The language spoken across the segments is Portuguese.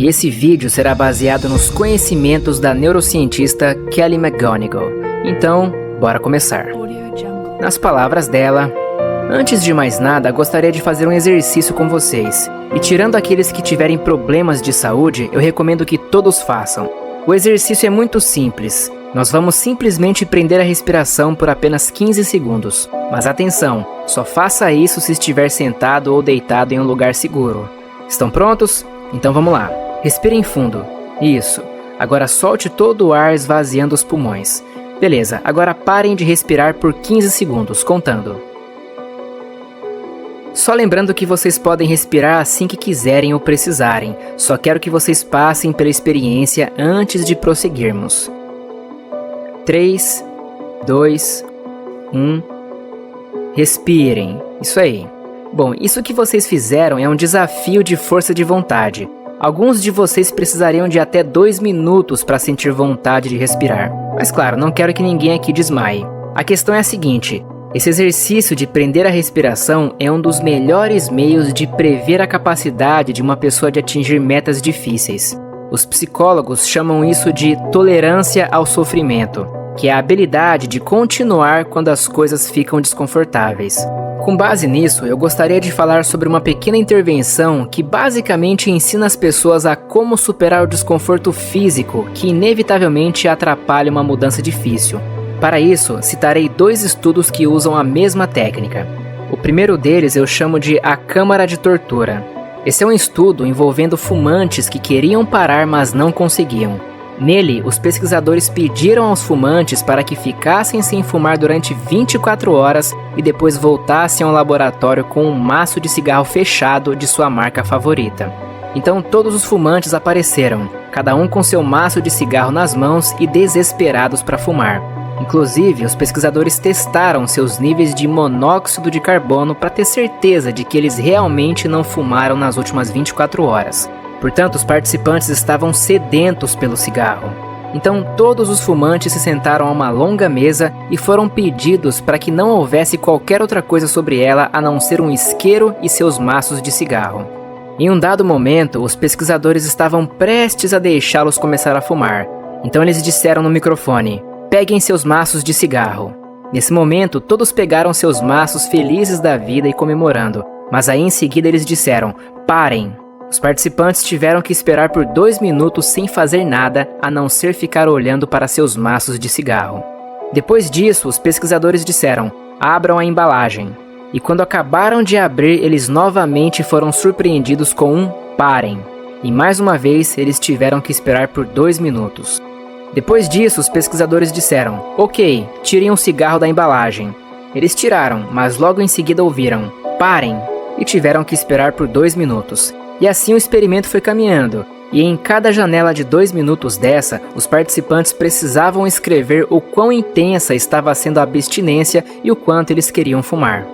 e esse vídeo será baseado nos conhecimentos da neurocientista Kelly McGonigal. Então, bora começar. Nas palavras dela, antes de mais nada, gostaria de fazer um exercício com vocês. E tirando aqueles que tiverem problemas de saúde, eu recomendo que todos façam. O exercício é muito simples. Nós vamos simplesmente prender a respiração por apenas 15 segundos. Mas atenção, só faça isso se estiver sentado ou deitado em um lugar seguro. Estão prontos? Então vamos lá. Respirem fundo. Isso. Agora solte todo o ar esvaziando os pulmões. Beleza, agora parem de respirar por 15 segundos, contando. Só lembrando que vocês podem respirar assim que quiserem ou precisarem. Só quero que vocês passem pela experiência antes de prosseguirmos. 3, 2, 1. Respirem. Isso aí. Bom, isso que vocês fizeram é um desafio de força de vontade. Alguns de vocês precisariam de até 2 minutos para sentir vontade de respirar. Mas claro, não quero que ninguém aqui desmaie. A questão é a seguinte: esse exercício de prender a respiração é um dos melhores meios de prever a capacidade de uma pessoa de atingir metas difíceis. Os psicólogos chamam isso de tolerância ao sofrimento, que é a habilidade de continuar quando as coisas ficam desconfortáveis. Com base nisso, eu gostaria de falar sobre uma pequena intervenção que basicamente ensina as pessoas a como superar o desconforto físico que inevitavelmente atrapalha uma mudança difícil. Para isso, citarei 2 estudos que usam a mesma técnica. O primeiro deles eu chamo de a Câmara de Tortura. Esse é um estudo envolvendo fumantes que queriam parar, mas não conseguiam. Nele, os pesquisadores pediram aos fumantes para que ficassem sem fumar durante 24 horas e depois voltassem ao laboratório com um maço de cigarro fechado de sua marca favorita. Então todos os fumantes apareceram, cada um com seu maço de cigarro nas mãos e desesperados para fumar. Inclusive, os pesquisadores testaram seus níveis de monóxido de carbono para ter certeza de que eles realmente não fumaram nas últimas 24 horas. Portanto, os participantes estavam sedentos pelo cigarro. Então, todos os fumantes se sentaram a uma longa mesa e foram pedidos para que não houvesse qualquer outra coisa sobre ela a não ser um isqueiro e seus maços de cigarro. Em um dado momento, os pesquisadores estavam prestes a deixá-los começar a fumar. Então eles disseram no microfone: "Peguem seus maços de cigarro." Nesse momento, todos pegaram seus maços felizes da vida e comemorando. Mas aí em seguida eles disseram: "Parem." Os participantes tiveram que esperar por 2 minutos sem fazer nada, a não ser ficar olhando para seus maços de cigarro. Depois disso, os pesquisadores disseram: "Abram a embalagem." E quando acabaram de abrir, eles novamente foram surpreendidos com um "parem." E mais uma vez, eles tiveram que esperar por 2 minutos. Depois disso, os pesquisadores disseram: "Ok, tirem um cigarro da embalagem." Eles tiraram, mas logo em seguida ouviram "parem" e tiveram que esperar por 2 minutos. E assim o experimento foi caminhando, e em cada janela de 2 minutos dessa, os participantes precisavam escrever o quão intensa estava sendo a abstinência e o quanto eles queriam fumar.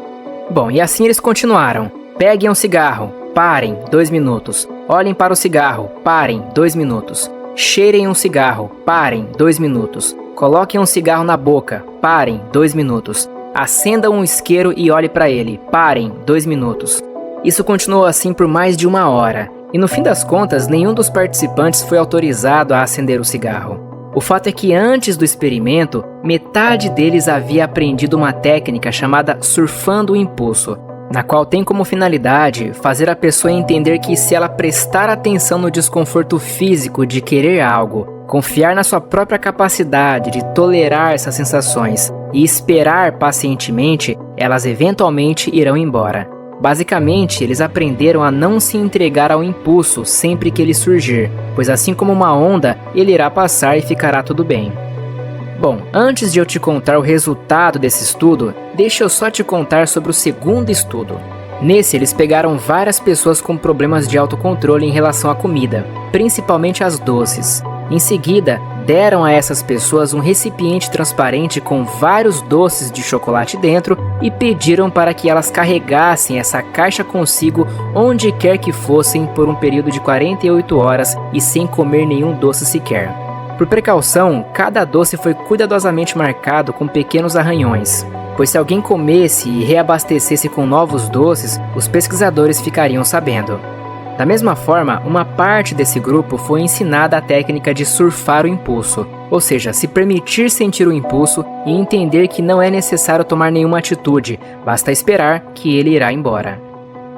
Bom, e assim eles continuaram. Peguem um cigarro, parem, 2 minutos. Olhem para o cigarro, parem, 2 minutos. Cheirem um cigarro, parem, 2 minutos. Coloquem um cigarro na boca, parem, 2 minutos. Acendam um isqueiro e olhem para ele, parem, 2 minutos. Isso continuou assim por mais de 1 hora, e no fim das contas, nenhum dos participantes foi autorizado a acender o cigarro. O fato é que antes do experimento, metade deles havia aprendido uma técnica chamada surfando o impulso, na qual tem como finalidade fazer a pessoa entender que se ela prestar atenção no desconforto físico de querer algo, confiar na sua própria capacidade de tolerar essas sensações e esperar pacientemente, elas eventualmente irão embora. Basicamente, eles aprenderam a não se entregar ao impulso sempre que ele surgir, pois assim como uma onda, ele irá passar e ficará tudo bem. Bom, antes de eu te contar o resultado desse estudo, deixa eu só te contar sobre o segundo estudo. Nesse, eles pegaram várias pessoas com problemas de autocontrole em relação à comida, principalmente as doces. Em seguida, deram a essas pessoas um recipiente transparente com vários doces de chocolate dentro e pediram para que elas carregassem essa caixa consigo onde quer que fossem por um período de 48 horas e sem comer nenhum doce sequer. Por precaução, cada doce foi cuidadosamente marcado com pequenos arranhões, pois se alguém comesse e reabastecesse com novos doces, os pesquisadores ficariam sabendo. Da mesma forma, uma parte desse grupo foi ensinada a técnica de surfar o impulso, ou seja, se permitir sentir o impulso e entender que não é necessário tomar nenhuma atitude, basta esperar que ele irá embora.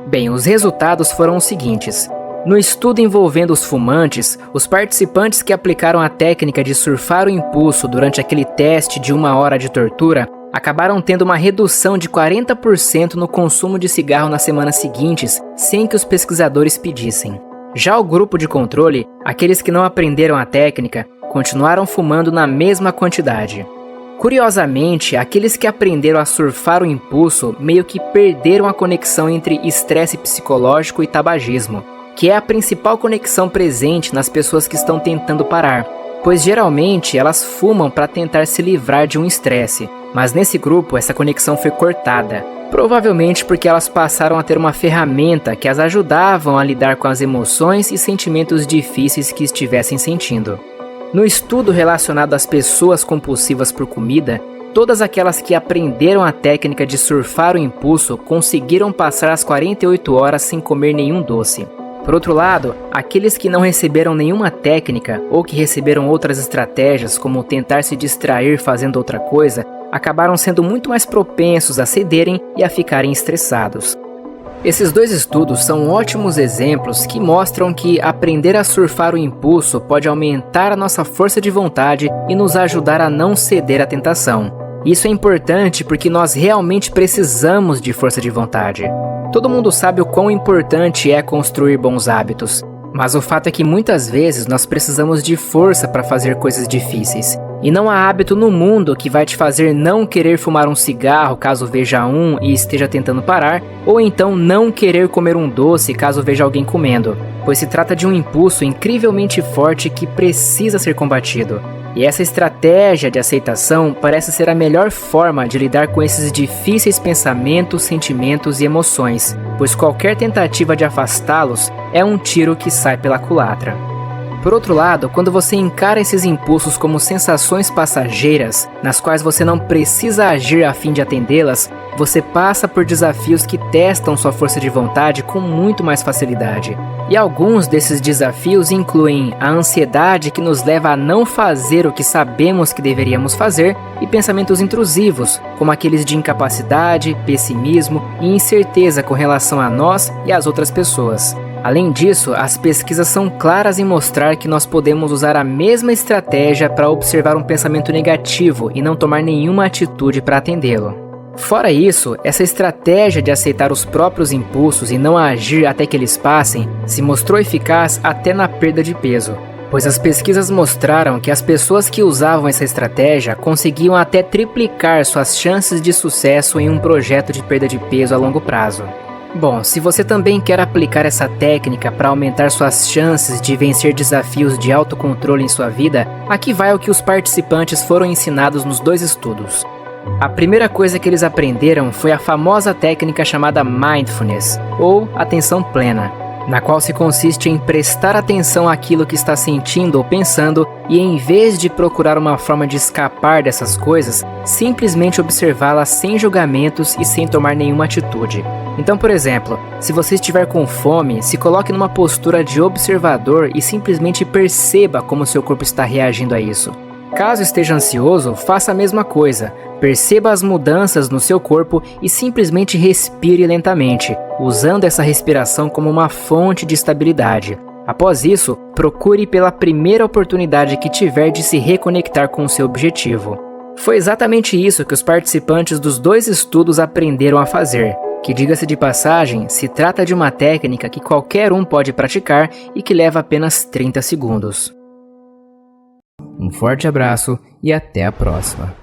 Bem, os resultados foram os seguintes. No estudo envolvendo os fumantes, os participantes que aplicaram a técnica de surfar o impulso durante aquele teste de 1 hora de tortura acabaram tendo uma redução de 40% no consumo de cigarro nas semanas seguintes, sem que os pesquisadores pedissem. Já o grupo de controle, aqueles que não aprenderam a técnica, continuaram fumando na mesma quantidade. Curiosamente, aqueles que aprenderam a surfar o impulso meio que perderam a conexão entre estresse psicológico e tabagismo, que é a principal conexão presente nas pessoas que estão tentando parar, pois geralmente elas fumam para tentar se livrar de um estresse, mas nesse grupo essa conexão foi cortada, provavelmente porque elas passaram a ter uma ferramenta que as ajudavam a lidar com as emoções e sentimentos difíceis que estivessem sentindo. No estudo relacionado às pessoas compulsivas por comida, todas aquelas que aprenderam a técnica de surfar o impulso conseguiram passar as 48 horas sem comer nenhum doce. Por outro lado, aqueles que não receberam nenhuma técnica ou que receberam outras estratégias, como tentar se distrair fazendo outra coisa, acabaram sendo muito mais propensos a cederem e a ficarem estressados. Esses dois estudos são ótimos exemplos que mostram que aprender a surfar o impulso pode aumentar a nossa força de vontade e nos ajudar a não ceder à tentação. Isso é importante porque nós realmente precisamos de força de vontade. Todo mundo sabe o quão importante é construir bons hábitos, mas o fato é que muitas vezes nós precisamos de força para fazer coisas difíceis. E não há hábito no mundo que vai te fazer não querer fumar um cigarro caso veja um e esteja tentando parar, ou então não querer comer um doce caso veja alguém comendo, pois se trata de um impulso incrivelmente forte que precisa ser combatido. E essa estratégia de aceitação parece ser a melhor forma de lidar com esses difíceis pensamentos, sentimentos e emoções, pois qualquer tentativa de afastá-los é um tiro que sai pela culatra. Por outro lado, quando você encara esses impulsos como sensações passageiras, nas quais você não precisa agir a fim de atendê-las, você passa por desafios que testam sua força de vontade com muito mais facilidade. E alguns desses desafios incluem a ansiedade que nos leva a não fazer o que sabemos que deveríamos fazer e pensamentos intrusivos, como aqueles de incapacidade, pessimismo e incerteza com relação a nós e às outras pessoas. Além disso, as pesquisas são claras em mostrar que nós podemos usar a mesma estratégia para observar um pensamento negativo e não tomar nenhuma atitude para atendê-lo. Fora isso, essa estratégia de aceitar os próprios impulsos e não agir até que eles passem se mostrou eficaz até na perda de peso, pois as pesquisas mostraram que as pessoas que usavam essa estratégia conseguiam até triplicar suas chances de sucesso em um projeto de perda de peso a longo prazo. Bom, se você também quer aplicar essa técnica para aumentar suas chances de vencer desafios de autocontrole em sua vida, aqui vai o que os participantes foram ensinados nos dois estudos. A primeira coisa que eles aprenderam foi a famosa técnica chamada Mindfulness, ou atenção plena, na qual se consiste em prestar atenção àquilo que está sentindo ou pensando e, em vez de procurar uma forma de escapar dessas coisas, simplesmente observá-las sem julgamentos e sem tomar nenhuma atitude. Então, por exemplo, se você estiver com fome, se coloque numa postura de observador e simplesmente perceba como seu corpo está reagindo a isso. Caso esteja ansioso, faça a mesma coisa. Perceba as mudanças no seu corpo e simplesmente respire lentamente, usando essa respiração como uma fonte de estabilidade. Após isso, procure pela primeira oportunidade que tiver de se reconectar com o seu objetivo. Foi exatamente isso que os participantes dos dois estudos aprenderam a fazer, que, diga-se de passagem, se trata de uma técnica que qualquer um pode praticar e que leva apenas 30 segundos. Um forte abraço e até a próxima.